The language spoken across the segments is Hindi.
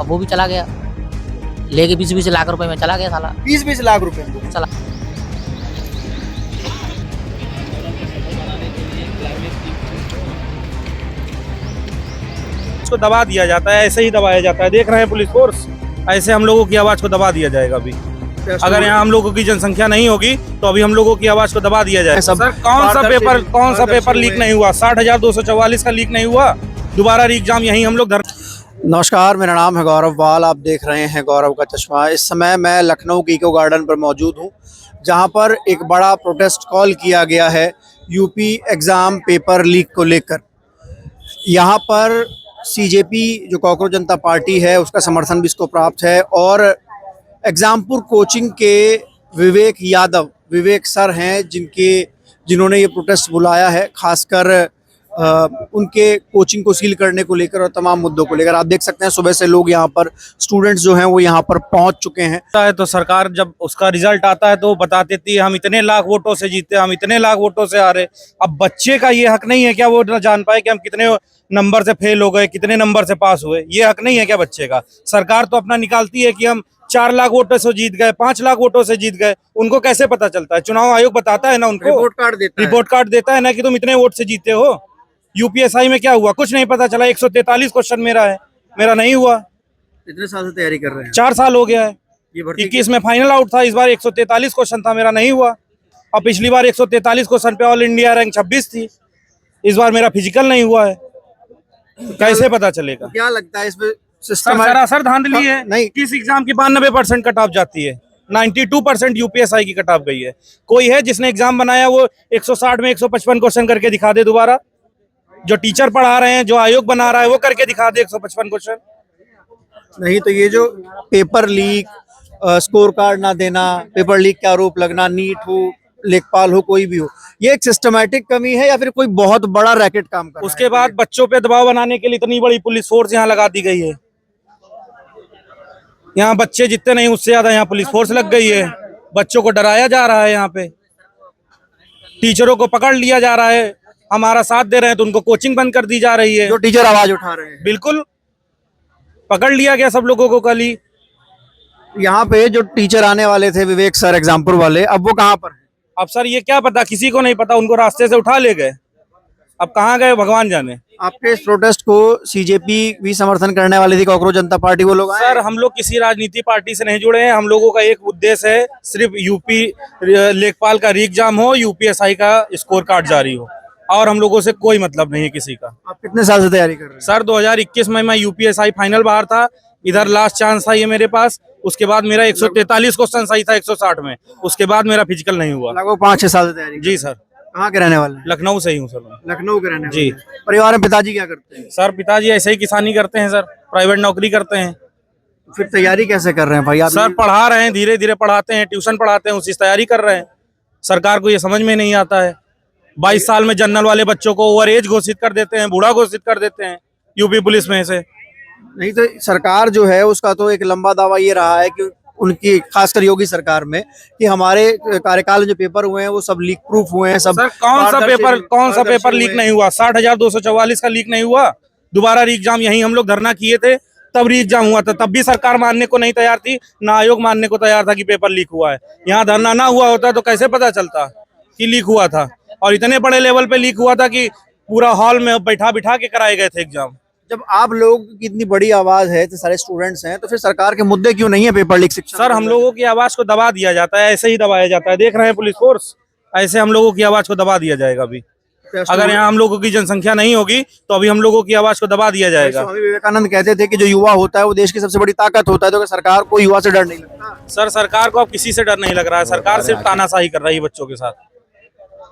वो भी चला गया, लेके 20-20 लाख रुपए में चला गया साला। 20-20 लाख रुपए चला इसको दबा दिया जाता है, ऐसे ही दबाया जाता है। देख रहे हैं पुलिस फोर्स, ऐसे हम लोगों की आवाज को दबा दिया जाएगा अभी। अगर यहाँ हम लोगों की जनसंख्या नहीं होगी तो अभी हम लोगों की आवाज को दबा दिया जाएगा। सर कौन सा पेपर लीक नहीं हुआ? 60,244 का लीक नहीं हुआ। दोबारा एग्जाम यहीं हम लोग नमस्कार, मेरा नाम है गौरव वाल। आप देख रहे हैं गौरव का चश्मा। इस समय मैं लखनऊ की इको गार्डन पर मौजूद हूं, जहां पर एक बड़ा प्रोटेस्ट कॉल किया गया है यूपी एग्ज़ाम पेपर लीक को लेकर। यहां पर सीजेपी जो कॉकरोच जनता पार्टी है उसका समर्थन भी इसको प्राप्त है, और एग्जामपुर कोचिंग के विवेक सर हैं जिन्होंने ये प्रोटेस्ट बुलाया है, खासकर उनके कोचिंग को सील करने को लेकर और तमाम मुद्दों को लेकर। आप देख सकते हैं सुबह से लोग यहाँ पर, स्टूडेंट्स जो हैं वो यहाँ पर पहुँच चुके हैं। तो सरकार जब उसका रिजल्ट आता है तो बता देती है हम इतने लाख वोटों से जीते, हम इतने लाख वोटों से हारे। अब बच्चे का ये हक नहीं है क्या वो जान पाए कि हम कितने नंबर से फेल हो गए, कितने नंबर से पास हुए? ये हक नहीं है क्या बच्चे का? सरकार तो अपना निकालती है कि हम 4 लाख वोटों से जीत गए, 5 लाख वोटों से जीत गए। उनको कैसे पता चलता है? चुनाव आयोग बताता है ना उनको, रिपोर्ट कार्ड देता है ना कि तुम इतने वोट से जीते हो। यूपीएसआई में क्या हुआ? कुछ नहीं पता चला। 143 क्वेश्चन मेरा नहीं हुआ। इतने साल से तैयारी कर रहे हैं? 4 साल हो गया है। 21 में फाइनल आउट था, इस बार 143 क्वेश्चन था, मेरा नहीं हुआ। और पिछली बार 143 क्वेश्चन पे ऑल इंडिया रैंक 26 थी। इस बार मेरा फिजिकल नहीं हुआ है, कैसे पता चलेगा? क्या लगता है इसमें सरासर धांधली है। नहीं, किस एग्जाम की 92% कट ऑफ जाती है? 92% यूपीएसआई की कट ऑफ गई है। कोई है जिसने एग्जाम बनाया वो 160 में 155 क्वेश्चन करके दिखा दे दोबारा? जो टीचर पढ़ा रहे हैं, जो आयोग बना रहा है, वो करके दिखा दे 155 क्वेश्चन। नहीं तो ये जो पेपर लीक, स्कोर कार्ड ना देना, पेपर लीक का आरोप लगना, नीट हो, लेखपाल हो, कोई भी हो, ये एक सिस्टमैटिक कमी है या फिर कोई बहुत बड़ा रैकेट काम कर रहा है? उसके बाद बच्चों पे दबाव बनाने के लिए इतनी बड़ी पुलिस फोर्स यहाँ लगा दी गई है। यहाँ बच्चे जितने नहीं उससे ज्यादा यहाँ पुलिस फोर्स लग गई है। बच्चों को डराया जा रहा है, यहाँ पे टीचरों को पकड़ लिया जा रहा है। हमारा साथ दे रहे हैं तो उनको कोचिंग बंद कर दी जा रही है। जो टीचर आवाज उठा रहे हैं, बिल्कुल पकड़ लिया गया सब लोगों को कल ही। यहाँ पे जो टीचर आने वाले थे विवेक सर एग्जामपुर वाले, अब वो कहाँ पर हैं? अब सर ये क्या पता, किसी को नहीं पता। उनको रास्ते से उठा ले गए, अब कहाँ गए भगवान जाने। आपके इस प्रोटेस्ट को सीजेपी भी समर्थन करने वाली थी, कॉकरोच जनता पार्टी, वो लोग आए? सर हम लोग किसी राजनीति पार्टी से नहीं जुड़े हैं। हम लोगों का एक उद्देश्य है, सिर्फ यूपी लेखपाल का री एग्जाम हो, यूपीएसआई का स्कोर कार्ड जारी हो, और हम लोगों से कोई मतलब नहीं है किसी का। आप कितने साल से तैयारी कर रहे हैं? सर 2021 में मैं यूपीएसआई फाइनल बाहर था, इधर लास्ट चांस था ये मेरे पास। उसके बाद मेरा 143 क्वेश्चन सही था 160 में। उसके बाद मेरा फिजिकल नहीं हुआ। लगभग 5-6 साल से तैयारी। जी सर। कहाँ के रहने वाले हैं? लखनऊ से ही हूँ सर। लखनऊ के रहने वाले जी। हैं। परिवार में पिताजी क्या करते हैं? सर पिताजी ऐसे ही किसानी करते हैं सर, प्राइवेट नौकरी करते हैं। फिर तैयारी कैसे कर रहे हैं भाई आप? सर पढ़ा रहे हैं, धीरे धीरे पढ़ाते हैं, ट्यूशन पढ़ाते हैं, उसी से तैयारी कर रहे हैं। सरकार को ये समझ में नहीं आता है। 22 साल में जनरल वाले बच्चों को ओवर एज घोषित कर देते हैं, बूढ़ा घोषित कर देते हैं यूपी पुलिस में से। नहीं तो सरकार जो है उसका तो एक लंबा दावा ये रहा है कि उनकी, खासकर योगी सरकार में, कि हमारे कार्यकाल में जो पेपर हुए हैं वो सब लीक प्रूफ हुए हैं। सब सर कौन सा पेपर लीक नहीं हुआ? 60,244 का लीक नहीं हुआ। दोबारा री एग्जाम यहीं हम लोग धरना किए थे, तब री एग्जाम हुआ था। तब भी सरकार मानने को नहीं तैयार थी, ना आयोग मानने को तैयार था कि पेपर लीक हुआ है। यहाँ धरना ना हुआ होता तो कैसे पता चलता कि लीक हुआ था? और इतने बड़े लेवल पे लीक हुआ था कि पूरा हॉल में बिठा के कराए गए थे एग्जाम। जब आप लोग की इतनी बड़ी आवाज है, तो सारे स्टूडेंट्स हैं, तो फिर सरकार के मुद्दे क्यों नहीं है पेपर लीक शिक्षा? सर हम लोगों की आवाज को दबा दिया जाता है, ऐसे ही दबाया जाता है। देख रहे हैं पुलिस फोर्स, ऐसे हम लोगों की आवाज को दबा दिया जाएगा अभी। अगर यहाँ हम लोगों की जनसंख्या नहीं होगी तो अभी हम लोगों की आवाज को दबा दिया जाएगा। स्वामी विवेकानंद कहते थे कि जो युवा होता है वो देश की सबसे बड़ी ताकत होता है, तो सरकार को युवा से डर नहीं लगता? सर सरकार को अब किसी से डर नहीं लग रहा है। सरकार सिर्फ तानाशाही कर रही है बच्चों के साथ।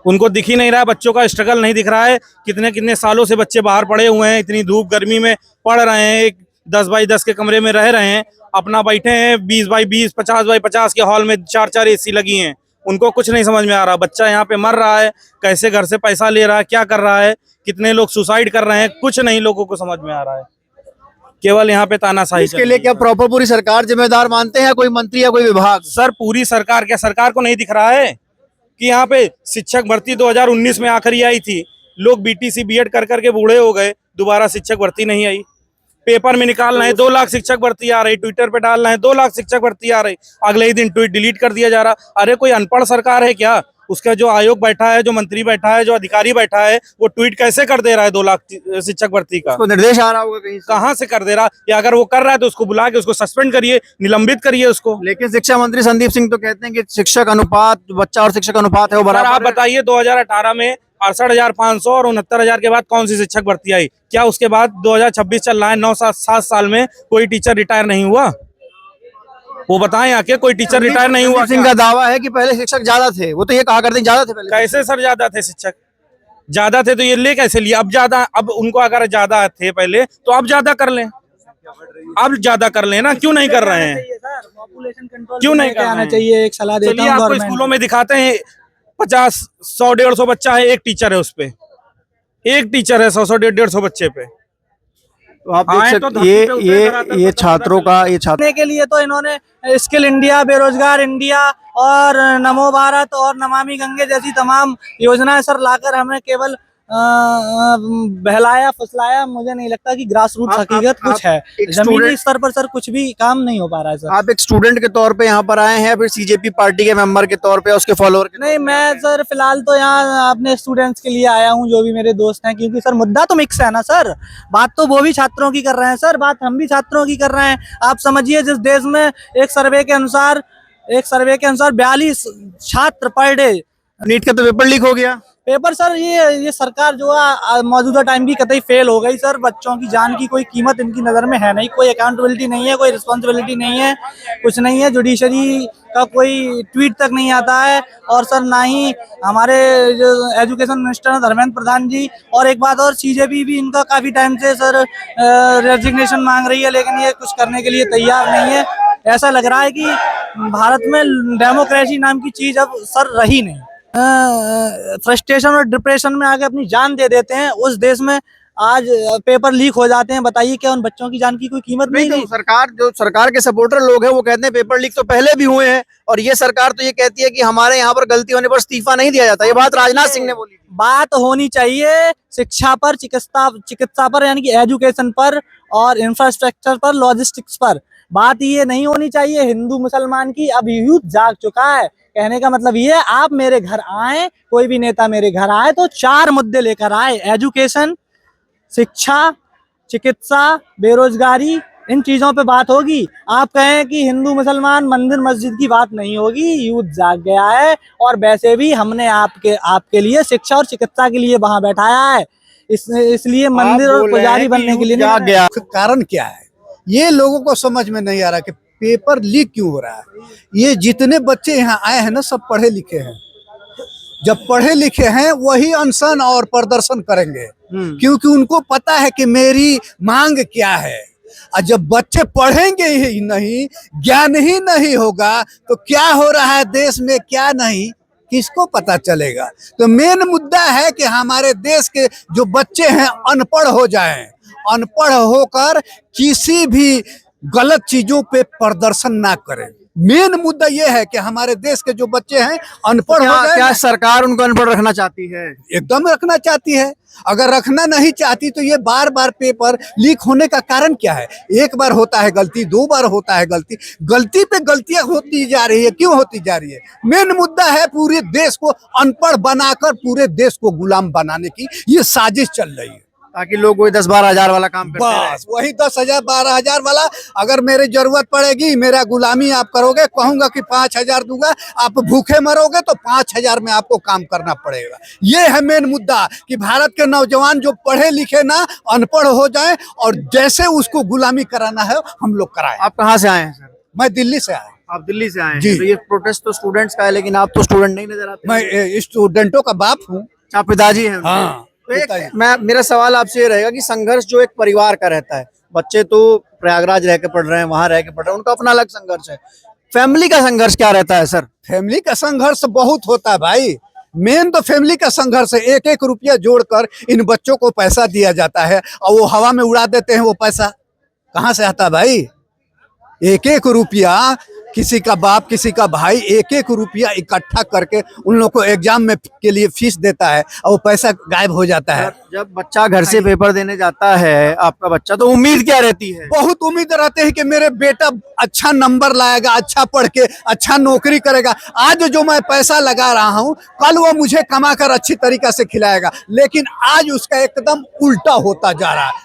उनको दिख ही नहीं रहा है, बच्चों का स्ट्रगल नहीं दिख रहा है। कितने कितने सालों से बच्चे बाहर पड़े हुए हैं, इतनी धूप गर्मी में पढ़ रहे हैं, एक 10 बाई 10 के कमरे में रह रहे हैं, अपना बैठे हैं 20 बाई 20, 50 बाई 50 के हॉल में 4-4 एसी लगी हैं। उनको कुछ नहीं समझ में आ रहा। बच्चा यहाँ पे मर रहा है, कैसे घर से पैसा ले रहा है, क्या कर रहा है, कितने लोग सुसाइड कर रहे हैं, कुछ नहीं लोगों को समझ में आ रहा है। केवल यहाँ पे तानाशाही। इसके लिए क्या प्रॉपर पूरी सरकार जिम्मेदार मानते हैं, कोई मंत्री या कोई विभाग? सर पूरी सरकार, क्या सरकार को नहीं दिख रहा है कि यहाँ पे शिक्षक भर्ती 2019 में आखिरी आई थी, लोग बीटीसी बीएड कर करके बूढ़े हो गए, दोबारा शिक्षक भर्ती नहीं आई। पेपर में निकालना है 2 लाख शिक्षक भर्ती आ रही, ट्विटर पे डालना है 2 लाख शिक्षक भर्ती आ रही, अगले ही दिन ट्वीट डिलीट कर दिया जा रहा। अरे कोई अनपढ़ सरकार है क्या? उसका जो आयोग बैठा है, जो मंत्री बैठा है, जो अधिकारी बैठा है, वो ट्वीट कैसे कर दे रहा है 2 लाख शिक्षक भर्ती का? उसको निर्देश आ रहा होगा कहीं से। कहाँ से कर दे रहा? या अगर वो कर रहा है तो उसको बुला के उसको सस्पेंड करिए, निलंबित करिए उसको। लेकिन शिक्षा मंत्री संदीप सिंह तो कहते हैं कि शिक्षक अनुपात, बच्चा और शिक्षक अनुपात है वो सर बराबर आप है। बताइए 2018 में 68,500 और 69,000 के बाद कौन सी शिक्षक भर्ती आई? क्या उसके बाद 2026 चल रहा है, 9-7 साल में कोई टीचर रिटायर नहीं हुआ? वो बताएं आके, कोई टीचर रिटायर नहीं हुआ संदीप सिंह क्या? का दावा है कि पहले शिक्षक ज्यादा थे, वो तो ये कहा करते हैं ज्यादा थे पहले। कैसे सर ज्यादा थे शिक्षक? ज्यादा थे तो ये ले कैसे लिया? अब ज्यादा, अब उनको अगर ज्यादा थे पहले तो अब ज्यादा कर लें, अब ज्यादा कर लें ना, क्यों नहीं कर रहे हैं? क्यों नहीं कर आना रहे हैं? चाहिए? एक सलाह देता चलिए हूँ आपको गवर्नमेंट स्कूलों में दिखाते हैं 50, 100, 150 बच्चा है, एक टीचर है उस पे, एक टीचर है 100, 150 बच्चे पे। तो आप आए देख तो सकते धरती पे उतरे ये धरातल ये पर छात्रों का ये छात्र करने के लिए तो इन्होंने स्किल इंडिया, बेरोजगार इंडिया और नमो भारत और नमामि गंगे जैसी तमाम योजनाएं सर लाकर हमें केवल बहलाया फुसलाया। मुझे नहीं लगता कि ग्रास रूट हकीकत कुछ है। एक जमीनी स्टूडेंट, स्तर पर सर कुछ भी काम नहीं हो पा रहा है सर। आप एक स्टूडेंट के तौर पे यहाँ पर आए हैं, फिर सीजेपी पार्टी के मेंबर के तौर पे, उसके फॉलोअर के? नहीं, मैं सर फिलहाल तो यहाँ अपने स्टूडेंट्स के लिए आया हूँ, जो भी मेरे दोस्त हैं, क्योंकि सर मुद्दा तो मिक्स है ना सर। बात तो वो भी छात्रों की कर रहे हैं सर, बात हम भी छात्रों की कर रहे हैं। आप समझिए, जिस देश में एक सर्वे के अनुसार 42 छात्र पर डे। नीट का तो पेपर लीक हो गया। पेपर सर ये सरकार जो है मौजूदा टाइम की कतई फेल हो गई सर। बच्चों की जान की कोई कीमत इनकी नज़र में है नहीं, कोई अकाउंटेबिलिटी नहीं है, कोई रिस्पॉन्सिबिलिटी नहीं है, कुछ नहीं है। जुडिशरी का कोई ट्वीट तक नहीं आता है। और सर ना ही हमारे जो एजुकेशन मिनिस्टर हैं धर्मेंद्र प्रधान जी, और एक बात और, सीजेपी भी इनका काफ़ी टाइम से सर रेजिग्नेशन मांग रही है, लेकिन ये कुछ करने के लिए तैयार नहीं है। ऐसा लग रहा है कि भारत में डेमोक्रेसी नाम की चीज़ अब सर रही नहीं। फ्रस्ट्रेशन और डिप्रेशन में आके अपनी जान दे देते हैं। उस देश में आज पेपर लीक हो जाते हैं, बताइए क्या उन बच्चों की जान की कोई कीमत नहीं तो रही? सरकार के सपोर्टर लोग हैं वो कहते हैं पेपर लीक तो पहले भी हुए हैं, और ये सरकार तो ये कहती है कि हमारे यहाँ पर गलती होने पर इस्तीफा नहीं दिया जाता। ये बात राजनाथ सिंह ने बोली थी। बात होनी चाहिए शिक्षा पर, चिकित्सा पर, यानी कि एजुकेशन पर, और इंफ्रास्ट्रक्चर पर, लॉजिस्टिक्स पर। बात ये नहीं होनी चाहिए हिंदू मुसलमान की। अब यूथ जाग चुका है। कहने का मतलब ये है, आप मेरे घर आए, कोई भी नेता मेरे घर आए तो 4 मुद्दे लेकर आए: एजुकेशन, शिक्षा, चिकित्सा, बेरोजगारी। इन चीजों पे बात होगी। आप कहें कि हिंदू मुसलमान मंदिर मस्जिद की बात नहीं होगी। यूथ जाग गया है, और वैसे भी हमने आपके लिए शिक्षा और चिकित्सा के लिए वहां बैठाया है। इसलिए मंदिर और पुजारी बनने के लिए जाग नहीं। गया। कारण क्या है ये लोगों को समझ में नहीं आ रहा कि पेपर लीक क्यों हो रहा है। ये जितने बच्चे यहाँ आए हैं ना, सब पढ़े लिखे हैं। जब पढ़े लिखे हैं वही अनशन और प्रदर्शन करेंगे, क्योंकि उनको पता है कि मेरी मांग क्या है। और जब बच्चे पढ़ेंगे ही नहीं, ज्ञान ही नहीं होगा, तो क्या हो रहा है देश में क्या नहीं, किसको पता चलेगा। तो मेन मुद्दा है कि हमारे देश के जो बच्चे हैं अनपढ़ हो जाएं, अनपढ़ होकर किसी भी गलत चीजों पे प्रदर्शन ना करें। मेन मुद्दा यह है कि हमारे देश के जो बच्चे हैं अनपढ़ हो जाए। क्या सरकार उनको अनपढ़ रखना चाहती है? एकदम रखना चाहती है। अगर रखना नहीं चाहती तो ये बार बार पेपर लीक होने का कारण क्या है? एक बार होता है गलती, 2 बार होता है गलती, गलती पे गलतियां होती जा रही है। क्यों होती जा रही है? मेन मुद्दा है पूरे देश को अनपढ़ बनाकर पूरे देश को गुलाम बनाने की ये साजिश चल रही है, ताकि लोग वही 10-12 हजार वाला काम करते रहे। बस वही 10,000 12,000 वाला। अगर मेरी जरूरत पड़ेगी, मेरा गुलामी आप करोगे, कहूंगा कि 5,000 दूंगा, आप भूखे मरोगे तो 5,000 में आपको काम करना पड़ेगा। ये है मेन मुद्दा कि भारत के नौजवान जो पढ़े लिखे ना अनपढ़ हो जाएं, और जैसे उसको गुलामी कराना है हम लोग कराएं। आप कहाँ से आए हैं सर? मैं दिल्ली से आया। आप दिल्ली से आए हैं। जी। तो ये प्रोटेस्ट तो स्टूडेंट्स का है, लेकिन आप तो स्टूडेंट नहीं नजर आते। मैं स्टूडेंटों का बाप हूँ। आप पिताजी हैं उनके? हाँ, तो मेरा सवाल आपसे ये रहेगा कि संघर्ष जो एक परिवार का रहता है, बच्चे तो प्रयागराज रह के पढ़ रहे हैं, वहां रह के पढ़ रहे हैं, उनका अपना अलग संघर्ष है। फैमिली का संघर्ष क्या रहता है सर? फैमिली का संघर्ष बहुत होता है भाई। मेन तो फैमिली का संघर्ष है। 1-1 रुपया जोड़कर इन बच्चों को पैसा दिया जाता है, और वो हवा में उड़ा देते हैं। वो पैसा कहाँ से आता है भाई? 1-1 रुपया किसी का बाप किसी का भाई एक एक रुपया इकट्ठा करके उन लोग को एग्जाम में के लिए फीस देता है और वो पैसा गायब हो जाता है। जब बच्चा घर से पेपर देने जाता है, आपका बच्चा, तो उम्मीद क्या रहती है? बहुत उम्मीद रहते हैं कि मेरे बेटा अच्छा नंबर लाएगा, अच्छा पढ़ के अच्छा नौकरी करेगा। आज जो मैं पैसा लगा रहा हूं, कल वो मुझे कमा कर अच्छी तरीका से खिलाएगा, लेकिन आज उसका एकदम उल्टा होता जा रहा है।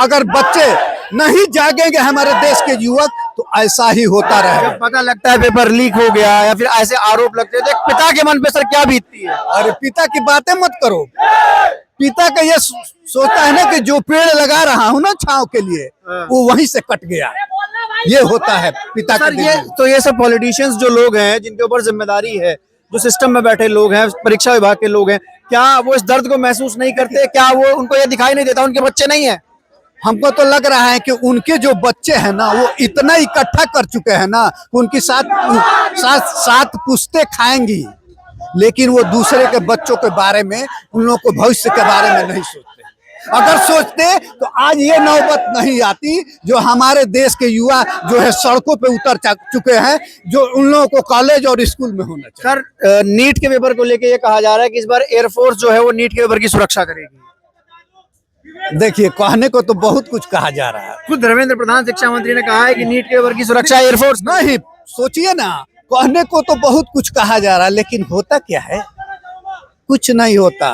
अगर बच्चे नहीं जागेंगे हमारे देश के युवक तो ऐसा ही होता रहेगा। जब पता लगता है पेपर लीक हो गया या फिर ऐसे आरोप लगते हैं, तो एक पिता के मन पे सर क्या बीतती है? अरे पिता की बातें मत करो। पिता का ये सोचता है ना कि जो पेड़ लगा रहा हूं ना छांव के लिए, वो वहीं से कट गया। ये होता है पिता का सर, ये सब पॉलिटिशियंस जो लोग हैं, जिनके ऊपर जिम्मेदारी है, जो सिस्टम में बैठे लोग हैं, परीक्षा विभाग के लोग हैं, क्या वो इस दर्द को महसूस नहीं करते? क्या वो उनको ये दिखाई नहीं देता उनके बच्चे नहीं है? हमको तो लग रहा है कि उनके जो बच्चे हैं ना, वो इतना इकट्ठा कर चुके हैं ना, उनकी सात पुश्तें खाएंगी, लेकिन वो दूसरे के बच्चों के बारे में, उन लोगों को भविष्य के बारे में नहीं सोचते। अगर सोचते तो आज ये नौबत नहीं आती जो हमारे देश के युवा जो है सड़कों पे उतर चुके हैं, जो उन लोगों को कॉलेज और स्कूल में होना चाहिए। सर, नीट के पेपर को लेके ये कहा जा रहा है कि इस बार एयरफोर्स जो है वो नीट के पेपर की सुरक्षा करेगी। देखिए, कहने को तो बहुत कुछ कहा जा रहा है। खुद धर्मेंद्र प्रधान शिक्षा मंत्री ने कहा है कि नीट के पेपर की सुरक्षा एयरफोर्स नहीं, सोचिए ना, कहने को तो बहुत कुछ कहा जा रहा है, लेकिन होता क्या है? कुछ नहीं होता।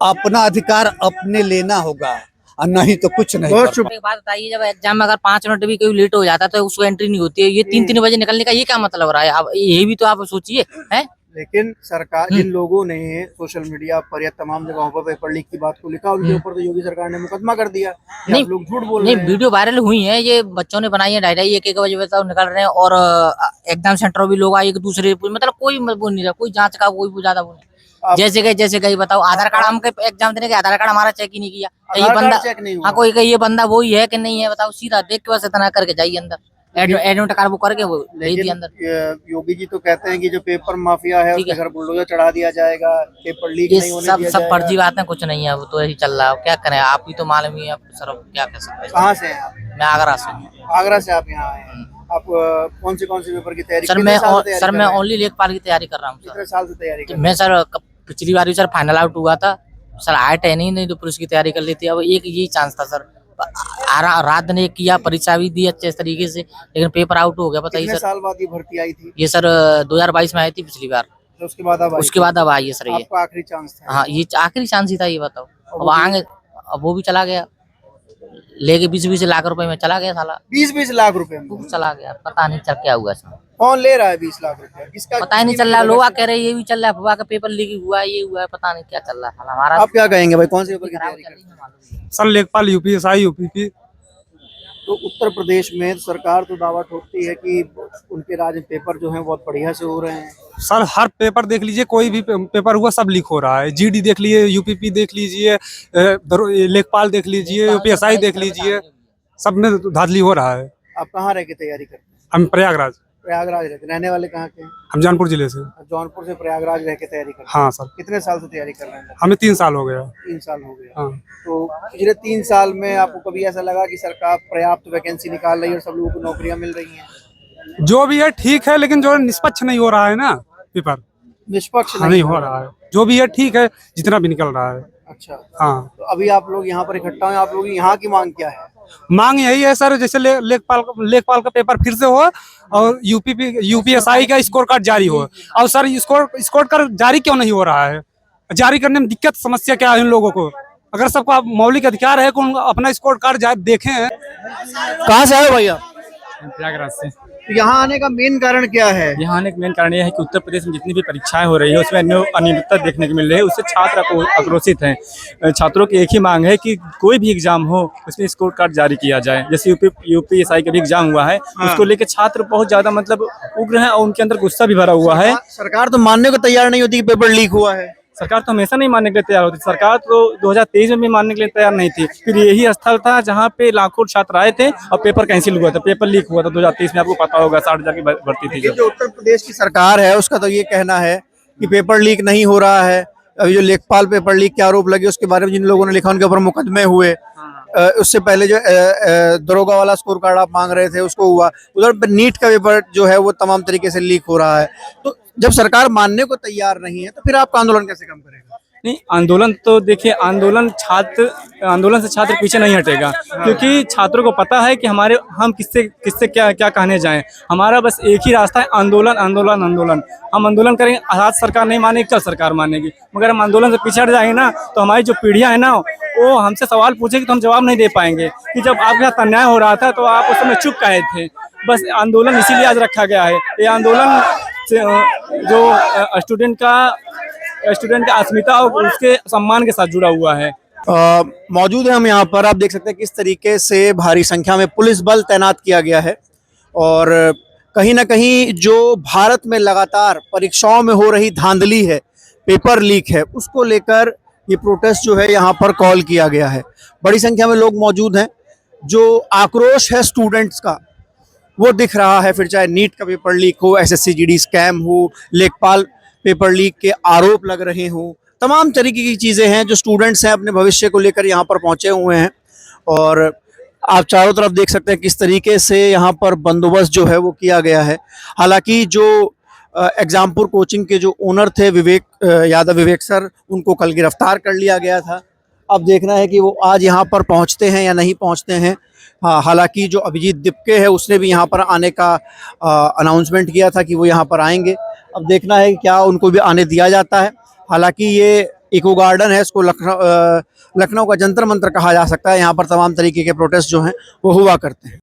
अपना अधिकार अपने लेना होगा और नहीं तो कुछ नहीं। बहुत शुक्रिया। एक बात बताइए, जब एग्जाम में अगर 5 मिनट भी कोई लेट हो जाता है तो उसको एंट्री नहीं होती है। ये 3-3 बजे निकलने का ये क्या मतलब रहा है? अब ये भी तो आप सोचिए, है? लेकिन सरकार, जिन लोगों ने सोशल मीडिया पर या तमाम जगहों पर पेपर लीक की बात को लिखा, उनके ऊपर तो योगी सरकार ने मुकदमा कर दिया। नहीं, आप लोग झूठ बोल नहीं, रहे हैं। वीडियो वायरल हुई है, ये बच्चों ने बनाई है, 2:30 1 बजे बताओ निकल रहे हैं, और एग्जाम सेंटर भी लोग आए एक दूसरे, मतलब कोई वो नहीं रहा, कोई जांच का कोई ज्यादा वो नहीं। जैसे गए बताओ, आधार कार्ड हमके एग्जाम देने के, आधार कार्ड हमारा चेक ही नहीं किया। ये बंदा चेक नहीं हुआ। हाँ, कोई ये बंदा वही है कि नहीं है बताओ, सीधा देख के बस इतना करके जाइए अंदर, एडमिट कार्ड वो करके वो भेज दिया अंदर। योगी जी तो कहते हैं कि जो पेपर माफिया है उसके घर बुलडोजर चढ़ा दिया जाएगा, पेपर लीक ये नहीं होने सब दिया सब जाएगा। फर्जी बातें, कुछ नहीं है, वो तो ऐसी चल रहा है। क्या करें, आप ही तो मालूम ही है सर, अब क्या कर सकते हैं। कहाँ से हैं आप? मैं आगरा से हूँ। आगरा से आप यहाँ आए हैं। आप कौन से पेपर की तैयारी? सर कितने साल से तैयारी सर कर मैं रहे हैं? ओनली लेखपाल की तैयारी कर रहा हूँ कितने सर। साल से तैयारी कर रहे हैं? मैं सर पिछली बार भी सर फाइनल आउट हुआ था सर, आया 10 ही नहीं तो पुलिस की तैयारी कर ली थी। अब एक यही चांस था सर, रात ने किया, परीक्षा भी दी अच्छे तरीके से, लेकिन पेपर आउट हो गया। बताइए कितने सर, साल बाद ये भर्ती आई थी? ये सर 2022 में आई थी पिछली बार, तो उसके बाद अब आई उसके थी। बाद अब आई है सर ये। आपका आखिरी चांस था। हाँ, ये आखिरी चांस ही था, ये बताओ। अब आगे, अब वो भी चला गया, लेके 20-20 लाख रुपए में चला गया साला, 20-20 लाख रुपए में? वो चला गया, पता नहीं चल क्या हुआ इसमें, कौन ले रहा है 20 लाख रुपए? किसका? पता ही नहीं चल रहा। लोग कह रहे हैं ये भी चल रहा है, अफवाह का पेपर लीक हुआ है, ये हुआ है, पता नहीं क्या चल रहा है हमारा। आप क्या कहेंगे भाई, कौन से पेपर की तैयारी कर रहे हैं? सर लेखपाल यूपीएसआई यूपीपी। तो उत्तर प्रदेश में सरकार तो दावा ठोकती है कि उनके राज्य में पेपर जो हैं बहुत बढ़िया से हो रहे हैं। सर हर पेपर देख लीजिए, कोई भी पेपर हुआ सब लीक हो रहा है। जीडी देख लीजिए, यूपीपी देख लीजिए, लेखपाल देख लीजिए, यूपीएसआई देख लीजिए, सब में धांधली हो रहा है। आप कहाँ रह के तैयारी करते हैं? हम प्रयागराज, प्रयागराज रहते। रहने वाले कहाँ के हैं? हम जौनपुर जिले से। जौनपुर से प्रयागराज रह के तैयारी करते हैं। हाँ सर, कितने साल से तैयारी कर रहे हैं? हमें 3 साल हो गया। 3 साल हो गया। हाँ। तो पिछले 3 साल में आपको कभी ऐसा लगा कि सरकार पर्याप्त वैकेंसी निकाल रही है और सब लोगों को नौकरियां मिल रही हैं? जो भी है ठीक है, लेकिन जो निष्पक्ष नहीं हो रहा है ना पेपर, निष्पक्ष नहीं हो रहा है। जो भी है ठीक है, जितना भी निकल रहा है। अच्छा, हाँ, तो अभी आप लोग यहाँ पर इकट्ठा हैं, आप लोग यहाँ की मांग क्या है? मांग यही है सर, जैसे लेखपाल का पेपर फिर से हो और यूपीएसआई का स्कोर कार्ड जारी हो। और सर स्कोर कार्ड जारी क्यों नहीं हो रहा है? जारी करने में दिक्कत, समस्या क्या है इन लोगों को? अगर सबका मौलिक अधिकार है कि अपना स्कोर कार्ड देखें। कहाँ से आए भाई आप? प्रयागराज से। तो यहाँ आने का मेन कारण क्या है? यहाँ आने का मेन कारण यह है कि उत्तर प्रदेश में जितनी भी परीक्षाएं हो रही है उसमें अनियमितता देखने को मिल रही है, उससे छात्र आक्रोशित हैं। छात्रों की एक ही मांग है कि कोई भी एग्जाम हो उसमें स्कोर कार्ड जारी किया जाए। जैसे यूपीएसआई का भी एग्जाम हुआ है, उसको लेकर छात्र बहुत ज्यादा मतलब उग्र हैं और उनके अंदर गुस्सा भी भरा हुआ है। सरकार तो मानने को तैयार नहीं होती कि पेपर लीक हुआ है। सरकार तो हमेशा नहीं मानने के लिए तैयार होती। सरकार तो 2023 में भी मानने के लिए तैयार नहीं थी। फिर यही स्थल था जहाँ पे लाखों छात्र आए थे और पेपर कैंसिल हुआ था, पेपर लीक हुआ था 2023 में। आपको पता होगा 60,000 की भर्ती थी। जो उत्तर प्रदेश की सरकार है उसका तो ये कहना है कि पेपर लीक नहीं हो रहा है। अभी जो लेखपाल पेपर लीक के आरोप लगे उसके बारे में जिन लोगों ने लिखा उनके ऊपर मुकदमे हुए, उससे पहले जो दरोगा वाला स्कोर कार्ड आप मांग रहे थे उसको हुआ, उधर पर नीट का पेपर जो है वो तमाम तरीके से लीक हो रहा है। तो जब सरकार मानने को तैयार नहीं है तो फिर आपका आंदोलन कैसे कम करेगा? नहीं, आंदोलन तो देखिए, आंदोलन से छात्र पीछे नहीं हटेगा, क्योंकि छात्रों को पता है कि हम किससे क्या क्या कहने जाएं। हमारा बस एक ही रास्ता है, आंदोलन आंदोलन आंदोलन। हम आंदोलन करेंगे, आज सरकार नहीं मानेगी, कल सरकार मानेगी, मगर हम आंदोलन से पिछड़ जाएंगे ना तो हमारी जो पीढ़ियां हैं ना वो हमसे सवाल पूछेगी तो हम जवाब नहीं दे पाएंगे कि जब आपके साथ अन्याय हो रहा था तो आप उस समय चुप कहे थे। बस आंदोलन इसीलिए आज रखा गया है। ये आंदोलन से जो स्टूडेंट का अस्मिता और उसके सम्मान के साथ जुड़ा हुआ है। मौजूद है हम यहाँ पर, आप देख सकते हैं किस तरीके से भारी संख्या में पुलिस बल तैनात किया गया है और कहीं ना कहीं जो भारत में लगातार परीक्षाओं में हो रही धांधली है, पेपर लीक है, उसको लेकर ये प्रोटेस्ट जो है यहाँ पर कॉल किया गया है। बड़ी संख्या में लोग मौजूद हैं। जो आक्रोश है स्टूडेंट्स का वो दिख रहा है, फिर चाहे नीट का पेपर लीक हो, एसएससी जीडी स्कैम हो, लेखपाल पेपर लीक के आरोप लग रहे हों, तमाम तरीके की चीज़ें हैं जो स्टूडेंट्स हैं अपने भविष्य को लेकर यहाँ पर पहुँचे हुए हैं। और आप चारों तरफ देख सकते हैं किस तरीके से यहाँ पर बंदोबस्त जो है वो किया गया है। हालांकि जो एग्जामपुर कोचिंग के जो ओनर थे विवेक सर, उनको कल गिरफ्तार कर लिया गया था। अब देखना है कि वो आज यहाँ पर पहुँचते हैं या नहीं पहुँचते हैं। हाँ, हालांकि जो अभिजीत दिपके है उसने भी यहाँ पर आने का अनाउंसमेंट किया था कि वो यहाँ पर आएंगे। अब देखना है कि क्या उनको भी आने दिया जाता है। हालांकि ये इको गार्डन है, इसको लखनऊ का जंतर मंतर कहा जा सकता है। यहाँ पर तमाम तरीके के प्रोटेस्ट जो हैं वो हुआ करते हैं।